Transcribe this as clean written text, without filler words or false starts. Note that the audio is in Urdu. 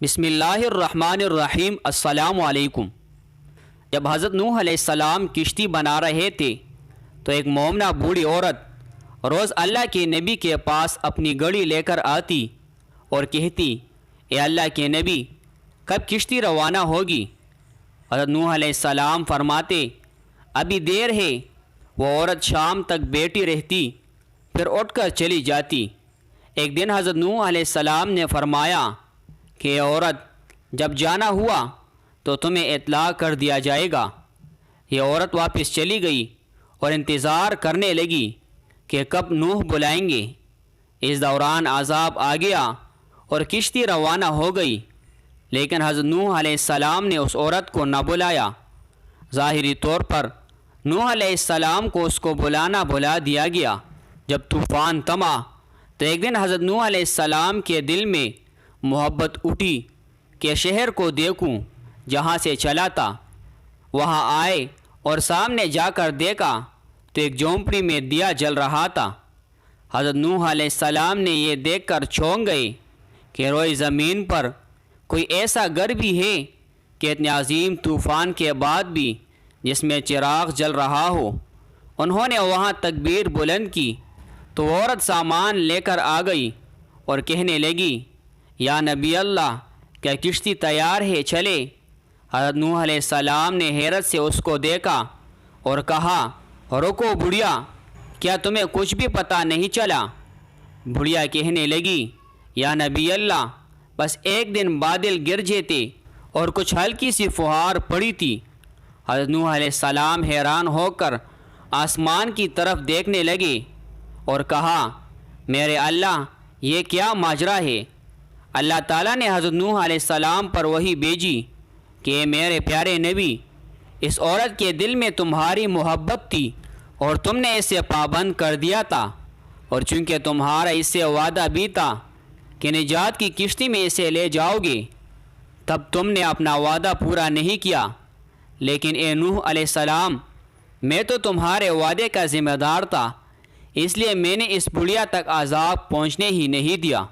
بسم اللہ الرحمن الرحیم۔ السلام علیکم۔ جب حضرت نوح علیہ السلام کشتی بنا رہے تھے تو ایک مومنہ بوڑھی عورت روز اللہ کے نبی کے پاس اپنی گڑی لے کر آتی اور کہتی، اے اللہ کے نبی، کب کشتی روانہ ہوگی؟ حضرت نوح علیہ السلام فرماتے، ابھی دیر ہے۔ وہ عورت شام تک بیٹھی رہتی، پھر اٹھ کر چلی جاتی۔ ایک دن حضرت نوح علیہ السلام نے فرمایا کہ اے عورت، جب جانا ہوا تو تمہیں اطلاع کر دیا جائے گا۔ یہ عورت واپس چلی گئی اور انتظار کرنے لگی کہ کب نوح بلائیں گے۔ اس دوران عذاب آ گیا اور کشتی روانہ ہو گئی، لیکن حضرت نوح علیہ السلام نے اس عورت کو نہ بلایا۔ ظاہری طور پر نوح علیہ السلام کو اس کو بلانا بلا دیا گیا۔ جب طوفان تھما تو ایک دن حضرت نوح علیہ السلام کے دل میں محبت اٹھی کہ شہر کو دیکھوں جہاں سے چلا تھا۔ وہاں آئے اور سامنے جا کر دیکھا تو ایک جھونپڑی میں دیا جل رہا تھا۔ حضرت نوح علیہ السلام نے یہ دیکھ کر چونک گئے کہ روئے زمین پر کوئی ایسا گھر بھی ہے کہ اتنے عظیم طوفان کے بعد بھی جس میں چراغ جل رہا ہو۔ انہوں نے وہاں تکبیر بلند کی تو وہ عورت سامان لے کر آ گئی اور کہنے لگی، یا نبی اللہ، کیا کشتی تیار ہے، چلے؟ حضرت نوح علیہ السلام نے حیرت سے اس کو دیکھا اور کہا، رکو بڑھیا، کیا تمہیں کچھ بھی پتہ نہیں چلا؟ بڑھیا کہنے لگی، یا نبی اللہ، بس ایک دن بادل گرجے تھے اور کچھ ہلکی سی فہار پڑی تھی۔ حضرت نوح علیہ السلام حیران ہو کر آسمان کی طرف دیکھنے لگے اور کہا، میرے اللہ، یہ کیا ماجرا ہے؟ اللہ تعالیٰ نے حضرت نوح علیہ السلام پر وحی بھیجی کہ اے میرے پیارے نبی، اس عورت کے دل میں تمہاری محبت تھی اور تم نے اسے پابند کر دیا تھا، اور چونکہ تمہارا اس سے وعدہ بھی تھا کہ نجات کی کشتی میں اسے لے جاؤ گے، تب تم نے اپنا وعدہ پورا نہیں کیا۔ لیکن اے نوح علیہ السلام، میں تو تمہارے وعدے کا ذمہ دار تھا، اس لیے میں نے اس بڑھیا تک عذاب پہنچنے ہی نہیں دیا۔